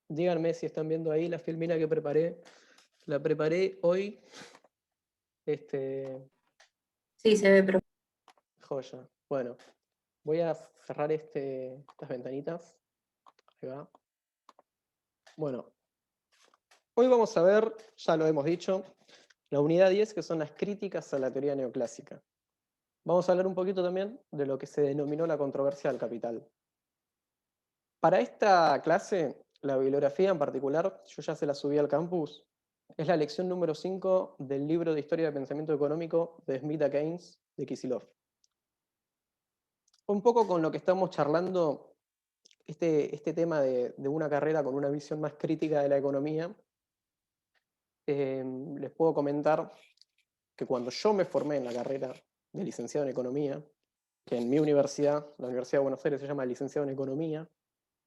Díganme si están viendo ahí la filmina que preparé. La preparé hoy. Este, Sí, se ve, pero joya. Bueno, voy a cerrar estas ventanitas. Ahí va. Bueno, hoy vamos a ver, ya lo hemos dicho, la unidad 10, que son las críticas a la teoría neoclásica. Vamos a hablar un poquito también de lo que se denominó la controversia del capital. Para esta clase, la bibliografía en particular, yo ya se la subí al campus, es la lección número 5 del libro de Historia del Pensamiento Económico de Smith a Keynes de Kicillof. Un poco con lo que estamos charlando, este tema de una carrera con una visión más crítica de la economía, les puedo comentar que cuando yo me formé en la carrera de licenciado en Economía, que en mi universidad, la Universidad de Buenos Aires, se llama licenciado en Economía,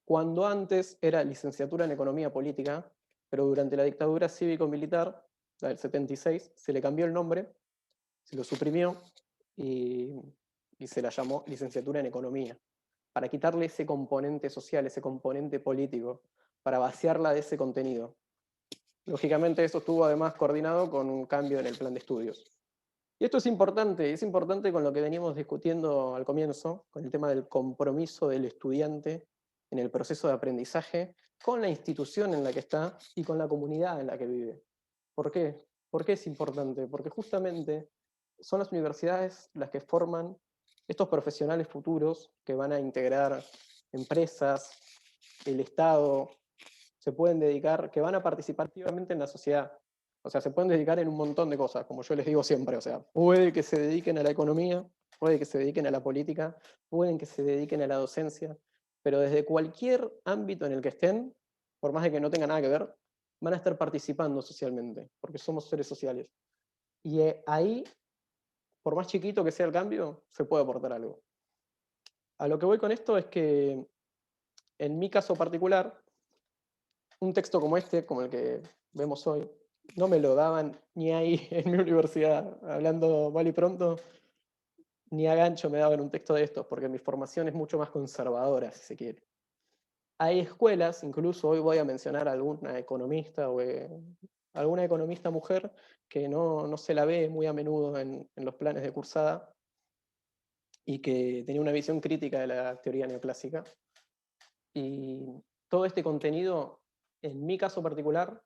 cuando antes era licenciatura en Economía Política, pero durante la dictadura cívico-militar, la del 76, se le cambió el nombre, se lo suprimió y, y se la llamó licenciatura en Economía, para quitarle ese componente social, ese componente político, para vaciarla de ese contenido. Lógicamente eso estuvo además coordinado con un cambio en el plan de estudios. Y esto es importante con lo que veníamos discutiendo al comienzo, con el tema del compromiso del estudiante en el proceso de aprendizaje, con la institución en la que está y con la comunidad en la que vive. ¿Por qué? ¿Por qué es importante? Porque justamente son las universidades las que forman estos profesionales futuros que van a integrar empresas, el Estado, se pueden dedicar, que van a participar activamente en la sociedad. O sea, se pueden dedicar en un montón de cosas, como yo les digo siempre. O sea, puede que se dediquen a la economía, puede que se dediquen a la política, pueden que se dediquen a la docencia, pero desde cualquier ámbito en el que estén, por más de que no tenga nada que ver, van a estar participando socialmente, porque somos seres sociales. Y ahí, por más chiquito que sea el cambio, se puede aportar algo. A lo que voy con esto es que, en mi caso particular, un texto como este, como el que vemos hoy, no me lo daban ni ahí en mi universidad, hablando mal y pronto, ni a gancho me daban un texto de estos, porque mi formación es mucho más conservadora, si se quiere. Hay escuelas, incluso hoy voy a mencionar a alguna economista o alguna economista mujer que no se la ve muy a menudo en los planes de cursada y que tenía una visión crítica de la teoría neoclásica. Y todo este contenido, en mi caso particular,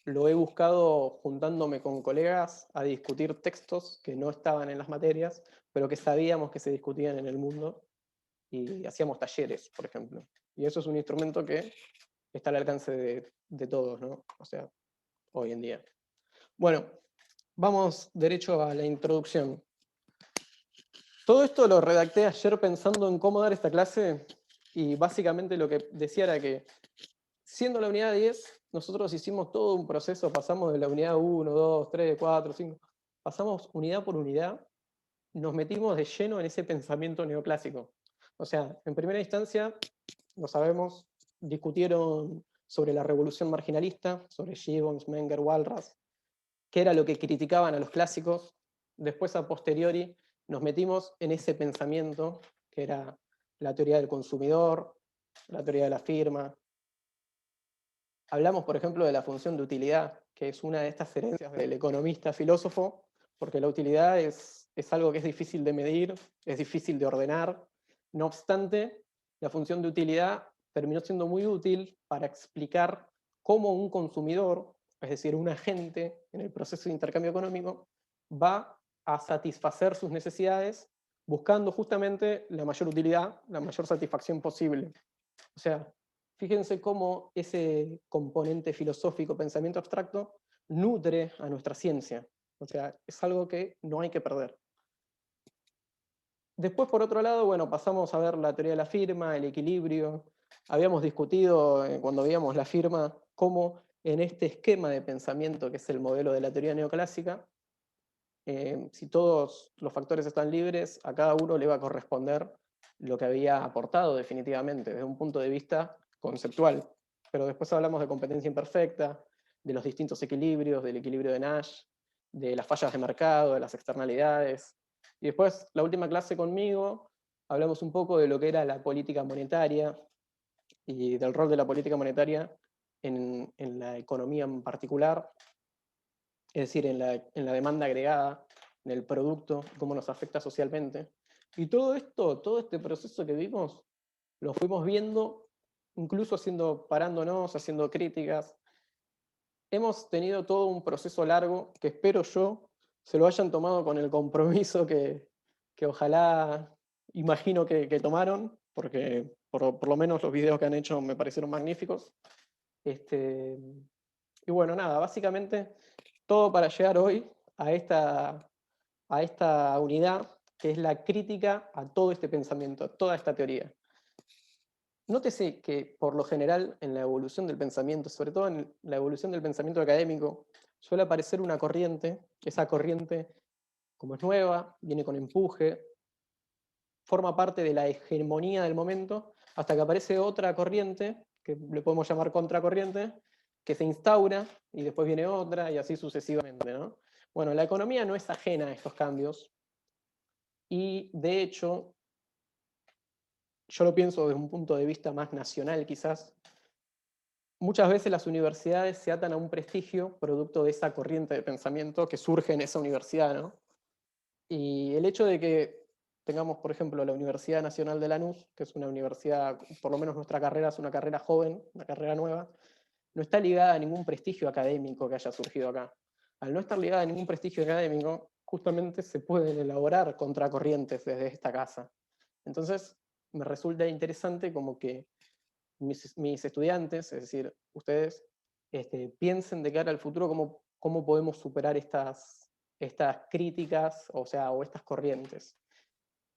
lo he buscado juntándome con colegas a discutir textos que no estaban en las materias, pero que sabíamos que se discutían en el mundo, y hacíamos talleres, por ejemplo. Y eso es un instrumento que está al alcance de todos, ¿no? O sea, hoy en día. Bueno, vamos derecho a la introducción. Todo esto lo redacté ayer pensando en cómo dar esta clase, y básicamente lo que decía era que, siendo la unidad 10, nosotros hicimos todo un proceso, pasamos de la unidad 1, 2, 3, 4, 5, pasamos unidad por unidad, nos metimos de lleno en ese pensamiento neoclásico. O sea, en primera instancia, lo sabemos, discutieron sobre la revolución marginalista, sobre Gibbons, Menger, Walras, qué era lo que criticaban a los clásicos. Después, a posteriori, nos metimos en ese pensamiento, que era la teoría del consumidor, la teoría de la firma. Hablamos, por ejemplo, de la función de utilidad, que es una de estas herencias del economista filósofo, porque la utilidad es algo que es difícil de medir, es difícil de ordenar. No obstante, la función de utilidad terminó siendo muy útil para explicar cómo un consumidor, es decir, un agente en el proceso de intercambio económico, va a satisfacer sus necesidades buscando justamente la mayor utilidad, la mayor satisfacción posible. O sea, fíjense cómo ese componente filosófico, pensamiento abstracto, nutre a nuestra ciencia. O sea, es algo que no hay que perder. Después, por otro lado, bueno, pasamos a ver la teoría de la firma, el equilibrio. Habíamos discutido, cuando veíamos la firma, cómo en este esquema de pensamiento, que es el modelo de la teoría neoclásica, si todos los factores están libres, a cada uno le va a corresponder lo que había aportado definitivamente, desde un punto de vista conceptual. Pero después hablamos de competencia imperfecta, de los distintos equilibrios, del equilibrio de Nash, de las fallas de mercado, de las externalidades. Y después, la última clase conmigo, hablamos un poco de lo que era la política monetaria y del rol de la política monetaria en la economía en particular, es decir, en la demanda agregada, en el producto, cómo nos afecta socialmente. Y todo esto, todo este proceso que vimos, lo fuimos viendo, incluso parándonos, haciendo críticas. Hemos tenido todo un proceso largo que espero yo se lo hayan tomado con el compromiso que ojalá, imagino que tomaron, porque por lo menos los videos que han hecho me parecieron magníficos. Y bueno, nada, básicamente todo para llegar hoy a esta unidad que es la crítica a todo este pensamiento, a toda esta teoría. Nótese que por lo general en la evolución del pensamiento, sobre todo en la evolución del pensamiento académico, suele aparecer una corriente, que esa corriente, como es nueva, viene con empuje, forma parte de la hegemonía del momento, hasta que aparece otra corriente, que le podemos llamar contracorriente, que se instaura, y después viene otra, y así sucesivamente, ¿no? Bueno, la economía no es ajena a estos cambios, y de hecho, yo lo pienso desde un punto de vista más nacional quizás, muchas veces las universidades se atan a un prestigio producto de esa corriente de pensamiento que surge en esa universidad, ¿no? Y el hecho de que tengamos, por ejemplo, la Universidad Nacional de Lanús, que es una universidad, por lo menos nuestra carrera es una carrera joven, una carrera nueva, no está ligada a ningún prestigio académico que haya surgido acá. Al no estar ligada a ningún prestigio académico, justamente se pueden elaborar contracorrientes desde esta casa. Entonces, me resulta interesante como que mis estudiantes, es decir, ustedes, piensen de cara al futuro cómo podemos superar estas críticas, o sea, o estas corrientes.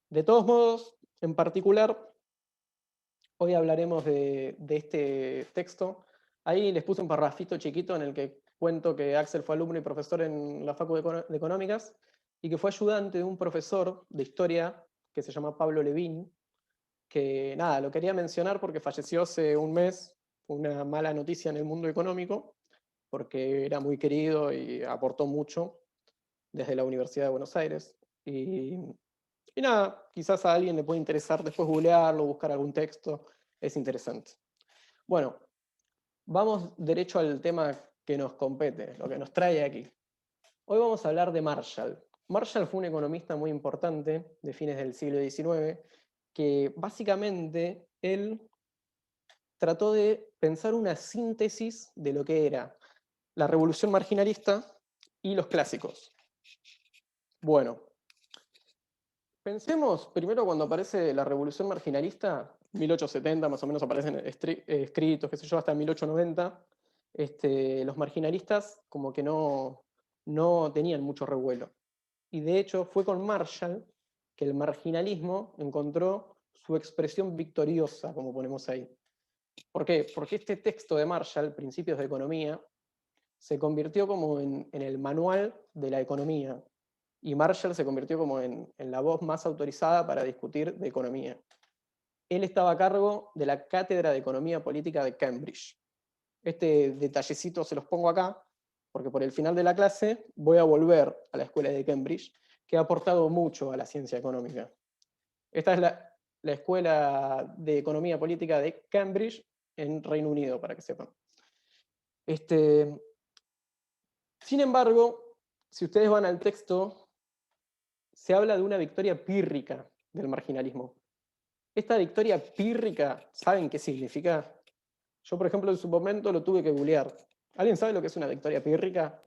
De todos modos, en particular, hoy hablaremos de este texto. Ahí les puse un parrafito chiquito en el que cuento que Axel fue alumno y profesor en la Facu de Económicas y que fue ayudante de un profesor de historia que se llama Pablo Levín, que nada, lo quería mencionar porque falleció hace un mes, una mala noticia en el mundo económico, porque era muy querido y aportó mucho desde la Universidad de Buenos Aires. Y nada, quizás a alguien le puede interesar después googlearlo, buscar algún texto, es interesante. Bueno, vamos derecho al tema que nos compete, lo que nos trae aquí. Hoy vamos a hablar de Marshall. Marshall fue un economista muy importante de fines del siglo XIX, que básicamente él trató de pensar una síntesis de lo que era la revolución marginalista y los clásicos. Bueno, pensemos primero cuando aparece la revolución marginalista, 1870 más o menos aparecen escritos, qué sé yo, hasta 1890. Los marginalistas como que no tenían mucho revuelo. Y de hecho fue con Marshall que el marginalismo encontró su expresión victoriosa, como ponemos ahí. ¿Por qué? Porque este texto de Marshall, Principios de Economía, se convirtió como en el manual de la economía. Y Marshall se convirtió como en la voz más autorizada para discutir de economía. Él estaba a cargo de la Cátedra de Economía Política de Cambridge. Este detallecito se los pongo acá, porque por el final de la clase voy a volver a la escuela de Cambridge, que ha aportado mucho a la ciencia económica. Esta es la Escuela de Economía Política de Cambridge en Reino Unido, para que sepan. Sin embargo, si ustedes van al texto, se habla de una victoria pírrica del marginalismo. Esta victoria pírrica, ¿saben qué significa? Yo, por ejemplo, en su momento lo tuve que googlear. ¿Alguien sabe lo que es una victoria pírrica?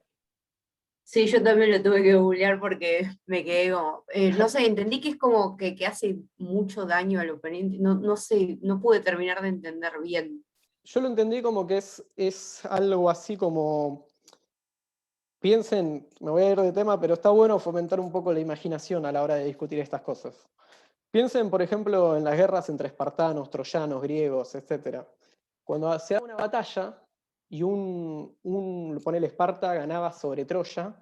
Sí, yo también lo tuve que googlear porque me quedé como, no sé, entendí que es como que hace mucho daño al oponente, no, no sé, no pude terminar de entender bien. Yo lo entendí como que es algo así como, piensen, me voy a ir de tema, pero está bueno fomentar un poco la imaginación a la hora de discutir estas cosas. Piensen, por ejemplo, en las guerras entre espartanos, troyanos, griegos, etc. Cuando se da una batalla y ponele Esparta ganaba sobre Troya,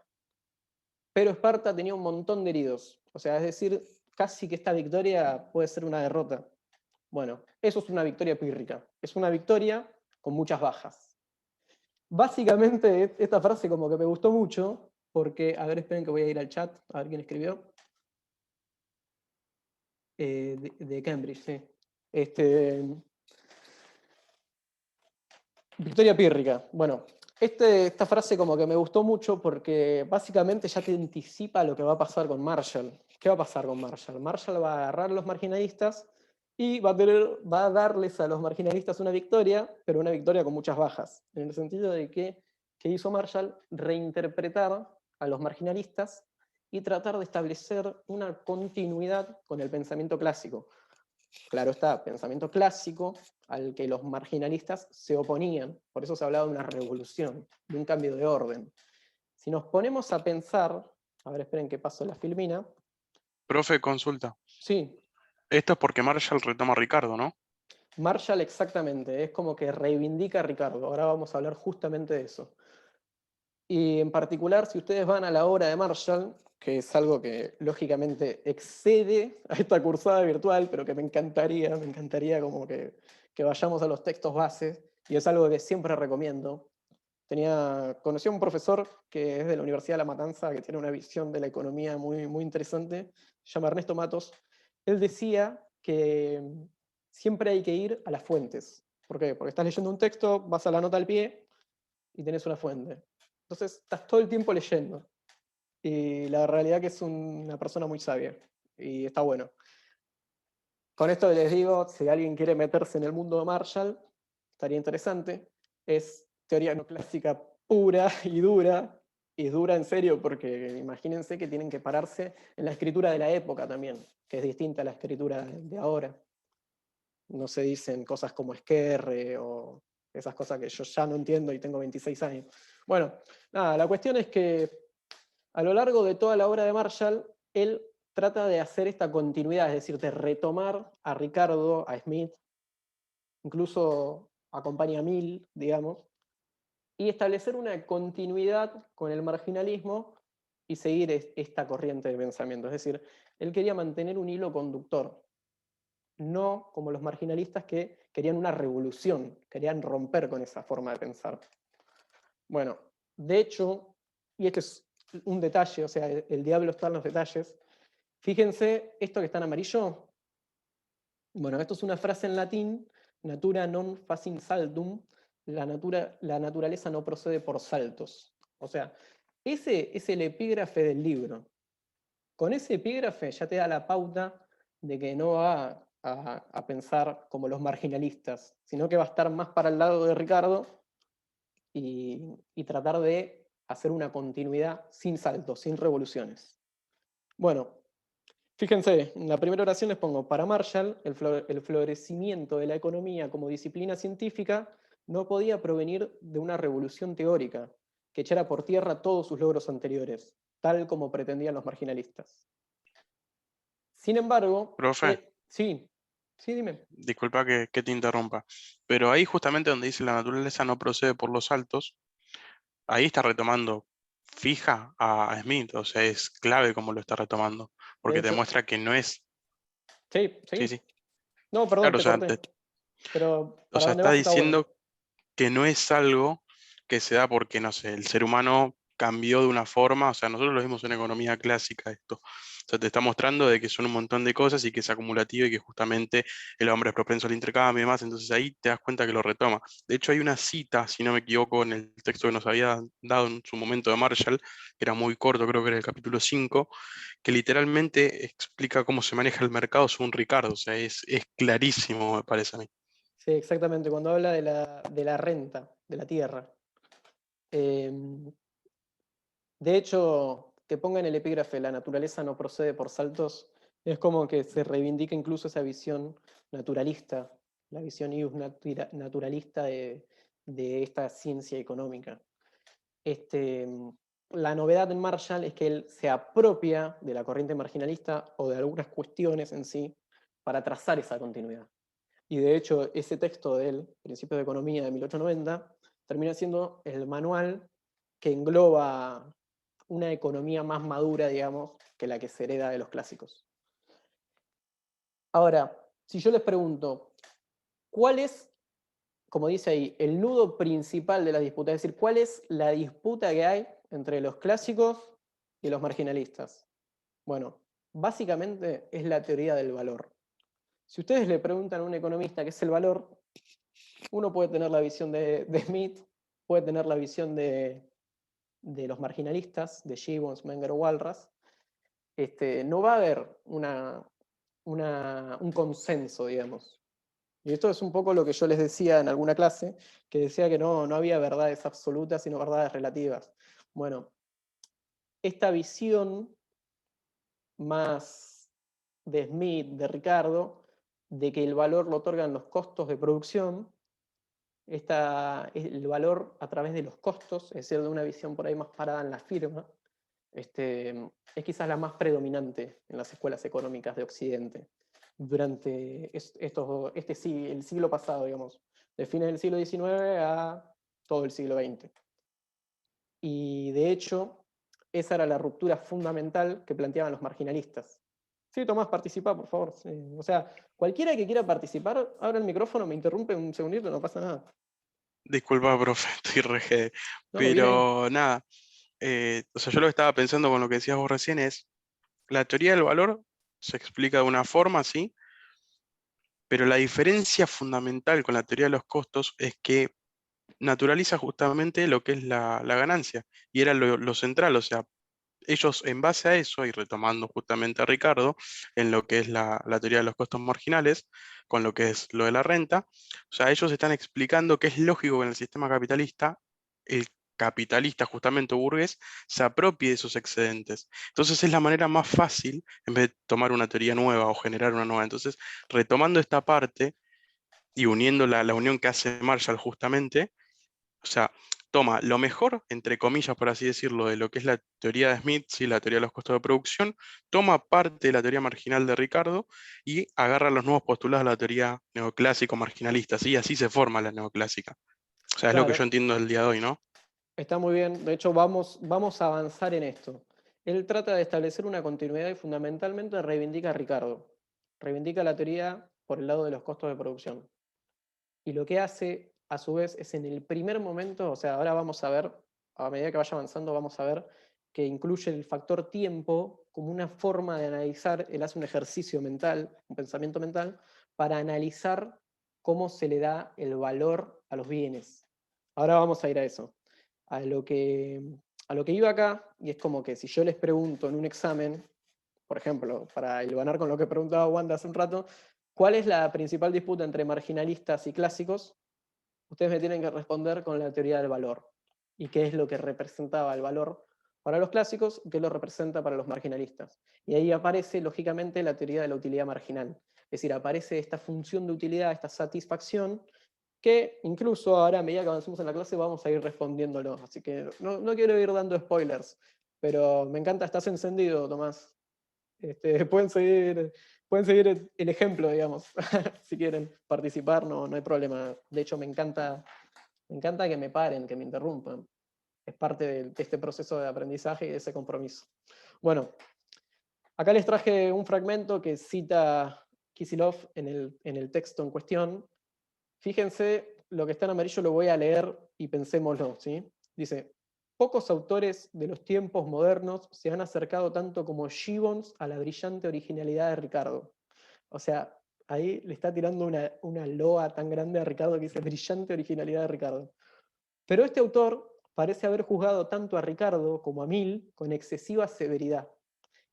pero Esparta tenía un montón de heridos. O sea, es decir, casi que esta victoria puede ser una derrota. Bueno, eso es una victoria pírrica. Es una victoria con muchas bajas. Básicamente, esta frase como que me gustó mucho, porque, a ver, esperen que voy a ir al chat, a ver quién escribió. De Cambridge, sí. Victoria pírrica. Bueno, esta frase como que me gustó mucho porque básicamente ya te anticipa lo que va a pasar con Marshall. ¿Qué va a pasar con Marshall? Marshall va a agarrar a los marginalistas y va a darles a los marginalistas una victoria, pero una victoria con muchas bajas. En el sentido de que, ¿qué hizo Marshall? Reinterpretar a los marginalistas y tratar de establecer una continuidad con el pensamiento clásico. Claro está, pensamiento clásico al que los marginalistas se oponían. Por eso se hablaba de una revolución, de un cambio de orden. Si nos ponemos a pensar, a ver, esperen que paso la filmina. Profe, consulta. Sí, Esto es porque Marshall retoma a Ricardo, ¿no? Marshall exactamente, es como que reivindica a Ricardo. Ahora vamos a hablar justamente de eso. Y en particular, si ustedes van a la obra de Marshall, que es algo que lógicamente excede a esta cursada virtual, pero que me encantaría como que vayamos a los textos bases, y es algo que siempre recomiendo. Conocí a un profesor que es de la Universidad de La Matanza, que tiene una visión de la economía muy, muy interesante, se llama Ernesto Matos. Él decía que siempre hay que ir a las fuentes. ¿Por qué? Porque estás leyendo un texto, vas a la nota al pie y tenés una fuente. Entonces estás todo el tiempo leyendo. Y la realidad que es una persona muy sabia. Y está bueno. Con esto les digo, si alguien quiere meterse en el mundo de Marshall, estaría interesante. Es teoría no clásica pura y dura en serio, porque imagínense que tienen que pararse en la escritura de la época también, que es distinta a la escritura de ahora. No se dicen cosas como esquerre o esas cosas que yo ya no entiendo y tengo 26 años. Bueno, nada, la cuestión es que a lo largo de toda la obra de Marshall, él trata de hacer esta continuidad, es decir, de retomar a Ricardo, a Smith, incluso acompaña a Mill, digamos, y establecer una continuidad con el marginalismo y seguir esta corriente de pensamiento. Es decir, él quería mantener un hilo conductor, no como los marginalistas que querían una revolución, querían romper con esa forma de pensar. Bueno, de hecho, y este es un detalle, o sea, el diablo está en los detalles, fíjense esto que está en amarillo. Bueno, esto es una frase en latín, natura non facit saltum, la naturaleza no procede por saltos. O sea, ese es el epígrafe del libro. Con ese epígrafe ya te da la pauta de que no va a pensar como los marginalistas, sino que va a estar más para el lado de Ricardo y tratar de hacer una continuidad sin saltos, sin revoluciones. Bueno, fíjense, en la primera oración les pongo, para Marshall, el florecimiento de la economía como disciplina científica no podía provenir de una revolución teórica que echara por tierra todos sus logros anteriores, tal como pretendían los marginalistas. Sin embargo, Profe, sí, sí, dime. disculpa que te interrumpa, pero ahí justamente donde dice la naturaleza no procede por los saltos, ahí está retomando fija a Smith, o sea, es clave cómo lo está retomando, De porque hecho, demuestra que no es, sí, sí, sí. sí, No, perdón, claro, o te sea, corté. Pero o para sea, dónde está vas está bueno. diciendo que no es algo que se da porque, no sé, el ser humano cambió de una forma, o sea, nosotros lo vimos en economía clásica esto. O sea, te está mostrando de que son un montón de cosas y que es acumulativo y que justamente el hombre es propenso al intercambio y demás, entonces ahí te das cuenta que lo retoma. De hecho, hay una cita, si no me equivoco, en el texto que nos había dado en su momento de Marshall, que era muy corto, creo que era el capítulo 5, que literalmente explica cómo se maneja el mercado según Ricardo, o sea, es clarísimo, me parece a mí. Sí, exactamente, cuando habla de la renta, de la tierra. Em, de hecho, que ponga en el epígrafe la naturaleza no procede por saltos, es como que se reivindica incluso esa visión naturalista, la visión naturalista de esta ciencia económica. Este, la novedad en Marshall es que él se apropia de la corriente marginalista o de algunas cuestiones en sí para trazar esa continuidad. Y de hecho, ese texto de él, Principios de Economía de 1890, termina siendo el manual que engloba una economía más madura, digamos, que la que se hereda de los clásicos. Ahora, si yo les pregunto, ¿cuál es, como dice ahí, el nudo principal de la disputa? Es decir, ¿cuál es la disputa que hay entre los clásicos y los marginalistas? Bueno, básicamente es la teoría del valor. Si ustedes le preguntan a un economista qué es el valor, Uno puede tener la visión de Smith, puede tener la visión de los marginalistas, de Gibbons, Menger o Walras. No va a haber un consenso, digamos. Y esto es un poco lo que yo les decía en alguna clase, que decía que no había verdades absolutas, sino verdades relativas. Bueno, esta visión más de Smith, de Ricardo, de que el valor lo otorgan los costos de producción, el valor a través de los costos, es decir, de una visión por ahí más parada en la firma, es quizás la más predominante en las escuelas económicas de Occidente durante el siglo pasado, digamos, de fines del siglo XIX a todo el siglo XX. Y de hecho, esa era la ruptura fundamental que planteaban los marginalistas. Sí, Tomás, participa, por favor. Sí. O sea, cualquiera que quiera participar, abra el micrófono, me interrumpe un segundito, no pasa nada. Disculpa, profe, estoy re. No, bien ahí. Pero nada, o sea, yo lo que estaba pensando con lo que decías vos recién es, la teoría del valor se explica de una forma, sí, pero la diferencia fundamental con la teoría de los costos es que naturaliza justamente lo que es la ganancia, y era lo central, o sea, ellos en base a eso, y retomando justamente a Ricardo, en lo que es la teoría de los costos marginales, con lo que es lo de la renta, o sea, ellos están explicando que es lógico que en el sistema capitalista, el capitalista justamente burgués se apropie de esos excedentes. Entonces es la manera más fácil, en vez de tomar una teoría nueva o generar una nueva. Entonces, retomando esta parte y uniendo la unión que hace Marshall justamente, o sea, toma lo mejor, entre comillas, por así decirlo, de lo que es la teoría de Smith, ¿sí? La teoría de los costos de producción, toma parte de la teoría marginal de Ricardo y agarra los nuevos postulados de la teoría neoclásico marginalista, ¿sí? Así se forma la neoclásica. O sea, es lo que yo Claro, entiendo del día de hoy, ¿no? está muy bien. De hecho, vamos a avanzar en esto. Él trata de establecer una continuidad y fundamentalmente reivindica a Ricardo. Reivindica la teoría por el lado de los costos de producción. Y lo que hace, a su vez, es en el primer momento, o sea, ahora vamos a ver, a medida que vaya avanzando, vamos a ver que incluye el factor tiempo como una forma de analizar, él hace un ejercicio mental, un pensamiento mental, para analizar cómo se le da el valor a los bienes. Ahora vamos a ir a eso. A lo que, a lo que iba acá, y es como que si yo les pregunto en un examen, por ejemplo, para hilvanar con lo que preguntaba Wanda hace un rato, ¿cuál es la principal disputa entre marginalistas y clásicos? Ustedes me tienen que responder con la teoría del valor. ¿Y qué es lo que representaba el valor para los clásicos? ¿Qué lo representa para los marginalistas? Y ahí aparece, lógicamente, la teoría de la utilidad marginal. Es decir, aparece esta función de utilidad, esta satisfacción, que incluso ahora, a medida que avancemos en la clase, vamos a ir respondiéndolo. Así que no quiero ir dando spoilers, pero me encanta, estás encendido, Tomás. Pueden seguir el ejemplo, digamos, si quieren participar, no hay problema. De hecho, me encanta que me paren, que me interrumpan. Es parte de este proceso de aprendizaje y de ese compromiso. Bueno, acá les traje un fragmento que cita Kisilov en el texto en cuestión. Fíjense, lo que está en amarillo lo voy a leer y pensémoslo, ¿sí? Dice, pocos autores de los tiempos modernos se han acercado tanto como Gibbons a la brillante originalidad de Ricardo. O sea, ahí le está tirando una loa tan grande a Ricardo que dice brillante originalidad de Ricardo. Pero este autor parece haber juzgado tanto a Ricardo como a Mill con excesiva severidad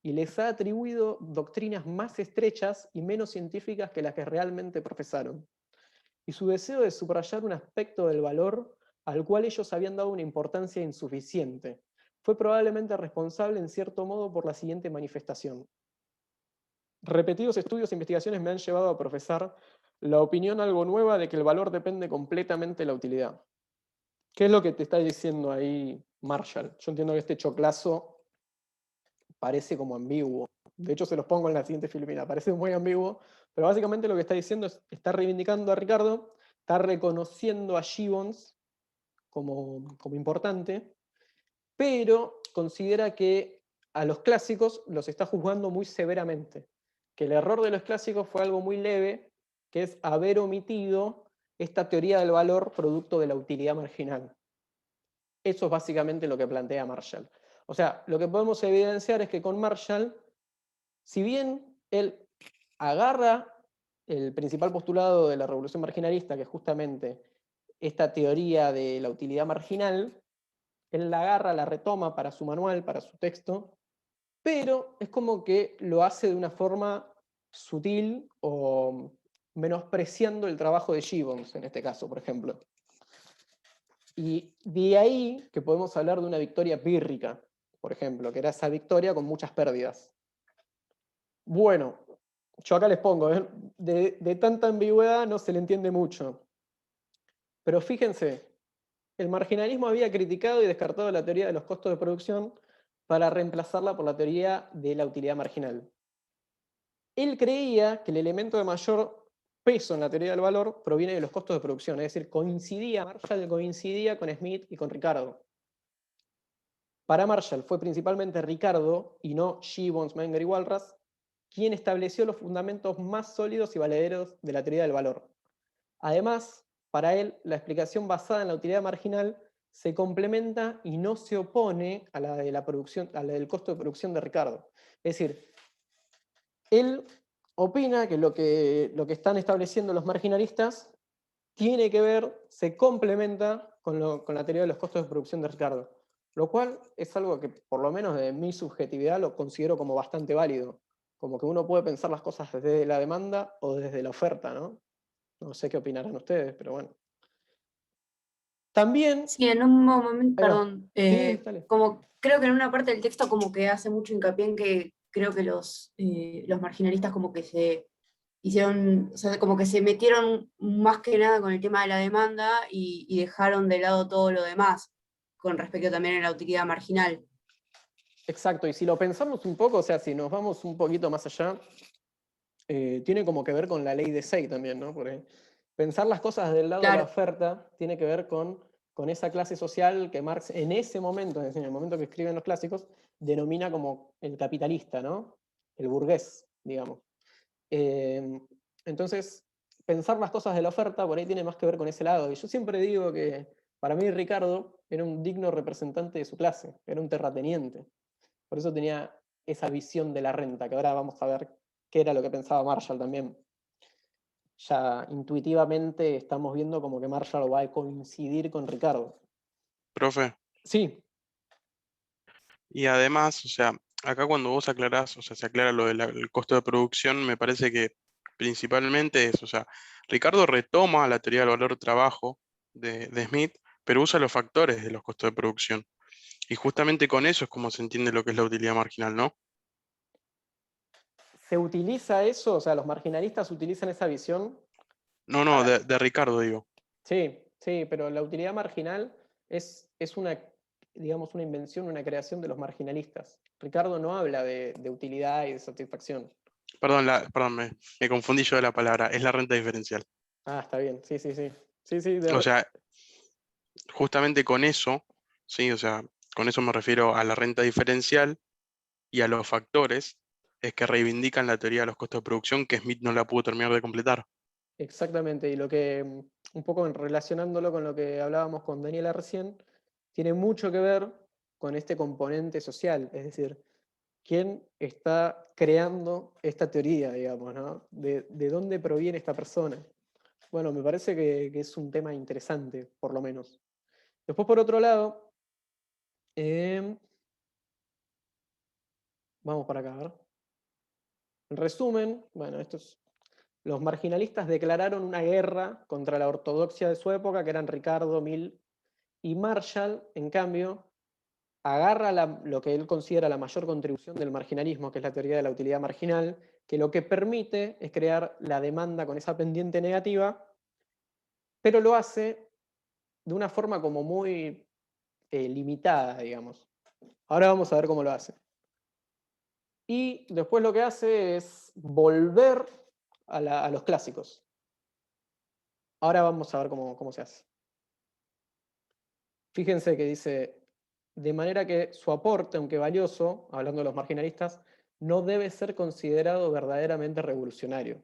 y les ha atribuido doctrinas más estrechas y menos científicas que las que realmente profesaron. Y su deseo de subrayar un aspecto del valor al cual ellos habían dado una importancia insuficiente fue probablemente responsable en cierto modo por la siguiente manifestación. Repetidos estudios e investigaciones me han llevado a profesar la opinión algo nueva de que el valor depende completamente de la utilidad. ¿Qué es lo que te está diciendo ahí Marshall? Yo entiendo que este choclazo parece como ambiguo. De hecho, se los pongo en la siguiente filmina. Parece muy ambiguo, pero básicamente lo que está diciendo es, está reivindicando a Ricardo, está reconociendo a Gibbons como importante, pero considera que a los clásicos los está juzgando muy severamente. Que el error de los clásicos fue algo muy leve, que es haber omitido esta teoría del valor producto de la utilidad marginal. Eso es básicamente lo que plantea Marshall. O sea, lo que podemos evidenciar es que con Marshall, si bien él agarra el principal postulado de la revolución marginalista, que es justamente esta teoría de la utilidad marginal, él la agarra, la retoma para su manual, para su texto, pero es como que lo hace de una forma sutil o menospreciando el trabajo de Gibbons, en este caso, por ejemplo. Y de ahí que podemos hablar de una victoria pírrica, por ejemplo, que era esa victoria con muchas pérdidas. Bueno, yo acá les pongo, de tanta ambigüedad no se le entiende mucho. Pero fíjense, el marginalismo había criticado y descartado la teoría de los costos de producción para reemplazarla por la teoría de la utilidad marginal. Él creía que el elemento de mayor peso en la teoría del valor proviene de los costos de producción, es decir, Marshall coincidía con Smith y con Ricardo. Para Marshall fue principalmente Ricardo, y no Gibbons, Menger y Walras, quien estableció los fundamentos más sólidos y valederos de la teoría del valor. Además, para él, la explicación basada en la utilidad marginal se complementa y no se opone a la de la producción, a la del costo de producción de Ricardo. Es decir, él opina que lo que están estableciendo los marginalistas tiene que ver, se complementa con la teoría de los costos de producción de Ricardo. Lo cual es algo que, por lo menos de mi subjetividad, lo considero como bastante válido. Como que uno puede pensar las cosas desde la demanda o desde la oferta, ¿no? No sé qué opinarán ustedes, pero bueno. También, Sí, en un momento, ahí va. perdón, Sí, dale. como creo que en una parte del texto como que hace mucho hincapié en que creo que los marginalistas como que se hicieron, o sea, como que se metieron más que nada con el tema de la demanda y dejaron de lado todo lo demás, con respecto también a la utilidad marginal. Exacto, y si lo pensamos un poco, o sea, si nos vamos un poquito más allá, tiene como que ver con la ley de Say también, ¿no? Porque pensar las cosas del lado de la Claro, oferta tiene que ver con esa clase social que Marx en ese momento, es decir, en el momento que escriben los clásicos, denomina como el capitalista, ¿no? El burgués, digamos. Eh, entonces, pensar las cosas de la oferta por ahí tiene más que ver con ese lado. Y yo siempre digo que para mí Ricardo era un digno representante de su clase, era un terrateniente. Por eso tenía esa visión de la renta, que ahora vamos a ver qué era lo que pensaba Marshall también. Ya intuitivamente estamos viendo como que Marshall va a coincidir con Ricardo. Profe. Sí, Y además, o sea, acá cuando vos aclarás, o sea, se aclara lo del costo de producción, me parece que principalmente es, o sea, Ricardo retoma la teoría del valor trabajo de Smith, pero usa los factores de los costos de producción. Y justamente con eso es como se entiende lo que es la utilidad marginal, ¿no? se utiliza eso, o sea, los marginalistas utilizan esa visión No, no, para... de Ricardo digo. Sí, sí, pero la utilidad marginal es una, digamos, una invención, una creación de los marginalistas. Ricardo no habla de utilidad y de satisfacción. Perdón, perdón, me confundí yo de la palabra, es la renta diferencial. Ah, está bien, sí, sí, sí. Sí, sí, O sea, justamente con eso, sí, o sea, con eso me refiero a la renta diferencial y a los factores es que reivindican la teoría de los costos de producción que Smith no la pudo terminar de completar. exactamente, y lo que, un poco relacionándolo con lo que hablábamos con Daniela recién, tiene mucho que ver con este componente social, es decir, quién está creando esta teoría, digamos, ¿no? De dónde proviene esta persona. Bueno, me parece que es un tema interesante, por lo menos. Después, por otro lado, eh, vamos para acá, a ver. En resumen, bueno, los marginalistas declararon una guerra contra la ortodoxia de su época, que eran Ricardo, Mill y Marshall, en cambio, agarra lo que él considera la mayor contribución del marginalismo, que es la teoría de la utilidad marginal, que lo que permite es crear la demanda con esa pendiente negativa, pero lo hace de una forma como muy limitada, digamos. Ahora vamos a ver cómo lo hace. Y después lo que hace es volver a los clásicos. Ahora vamos a ver cómo se hace. Fíjense que dice, de manera que su aporte, aunque valioso, hablando de los marginalistas, no debe ser considerado verdaderamente revolucionario.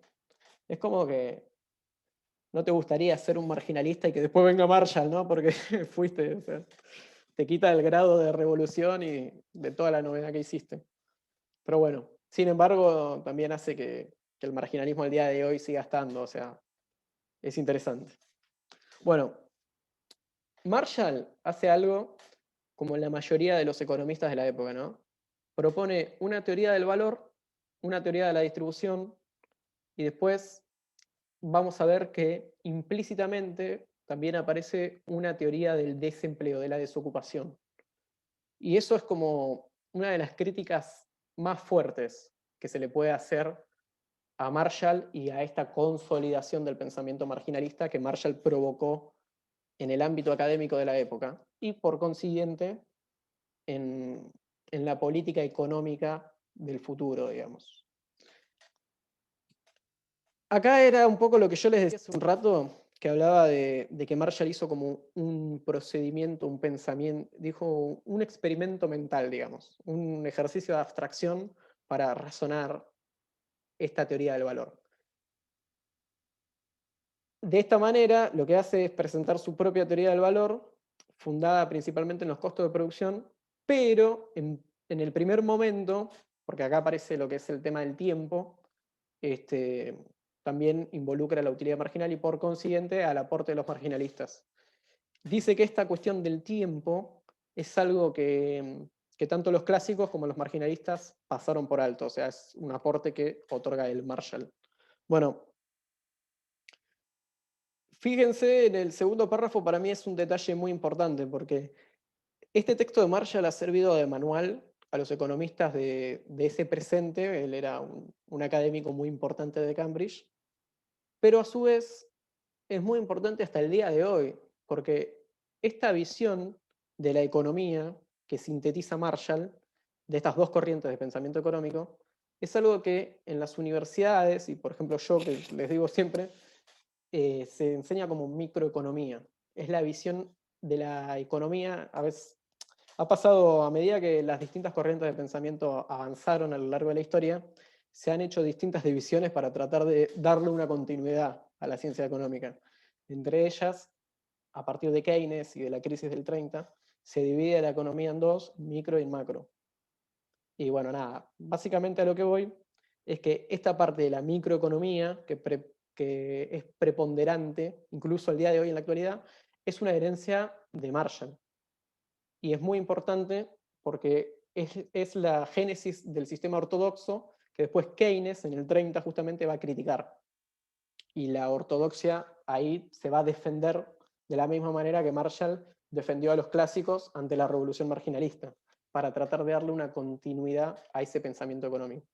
Es como que no te gustaría ser un marginalista y que después venga Marshall, ¿no? Porque fuiste, o sea, te quita el grado de revolución y de toda la novedad que hiciste. Pero bueno, sin embargo, también hace que el marginalismo al día de hoy siga estando, o sea, es interesante. Bueno, Marshall hace algo como la mayoría de los economistas de la época, ¿no? Propone una teoría del valor, una teoría de la distribución, y después vamos a ver que implícitamente también aparece una teoría del desempleo, de la desocupación. Y eso es como una de las críticas más fuertes que se le puede hacer a Marshall y a esta consolidación del pensamiento marginalista que Marshall provocó en el ámbito académico de la época y por consiguiente en la política económica del futuro, digamos. Acá era un poco lo que yo les decía hace un rato, que hablaba de que Marshall hizo como un procedimiento, un pensamiento, dijo un experimento mental, digamos, un ejercicio de abstracción para razonar esta teoría del valor. De esta manera, lo que hace es presentar su propia teoría del valor, fundada principalmente en los costos de producción, pero en el primer momento, porque acá aparece lo que es el tema del tiempo, también involucra la utilidad marginal y por consiguiente al aporte de los marginalistas. Dice que esta cuestión del tiempo es algo que tanto los clásicos como los marginalistas pasaron por alto, o sea, es un aporte que otorga el Marshall. Bueno, fíjense en el segundo párrafo, para mí es un detalle muy importante, porque este texto de Marshall ha servido de manual a los economistas de ese presente. Él era un académico muy importante de Cambridge, pero a su vez es muy importante hasta el día de hoy, porque esta visión de la economía que sintetiza Marshall, de estas dos corrientes de pensamiento económico, es algo que en las universidades, y por ejemplo yo que les digo siempre, se enseña como microeconomía. Es la visión de la economía, a veces ha pasado a medida que las distintas corrientes de pensamiento avanzaron a lo largo de la historia, se han hecho distintas divisiones para tratar de darle una continuidad a la ciencia económica. Entre ellas, a partir de Keynes y de la crisis del 30, se divide la economía en dos, micro y macro. Y bueno, nada, básicamente a lo que voy es que esta parte de la microeconomía, que es preponderante, incluso al día de hoy en la actualidad, es una herencia de Marshall. Y es muy importante porque es la génesis del sistema ortodoxo que después Keynes en el 30 justamente va a criticar. Y la ortodoxia ahí se va a defender de la misma manera que Marshall defendió a los clásicos ante la revolución marginalista, para tratar de darle una continuidad a ese pensamiento económico.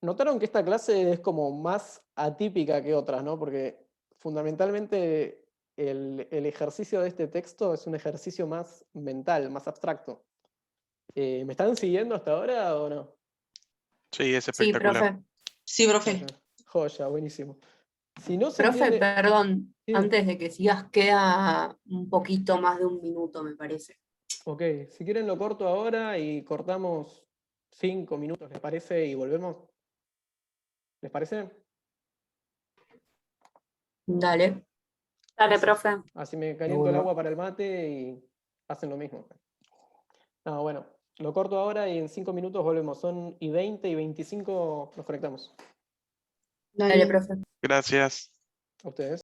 Notaron que esta clase es como más atípica que otras, ¿no? Porque fundamentalmente el ejercicio de este texto es un ejercicio más mental, más abstracto. ¿Me están siguiendo hasta ahora o no? Sí, es Sí, espectacular. profe. Sí, profe. Joya, joya, buenísimo. Si no se Profe, entiende... perdón, Sí. antes de que sigas, queda un poquito más de un minuto, me parece. Ok, si quieren lo corto ahora y cortamos 5 minutos, ¿les parece? Y volvemos. ¿Les parece? Dale. Dale, Así- profe. Así me caliento el agua para el mate y hacen lo mismo. No, bueno, lo corto ahora y en 5 minutos volvemos. Son y 20 y 25 nos conectamos. Dale, profe. Gracias. A ustedes.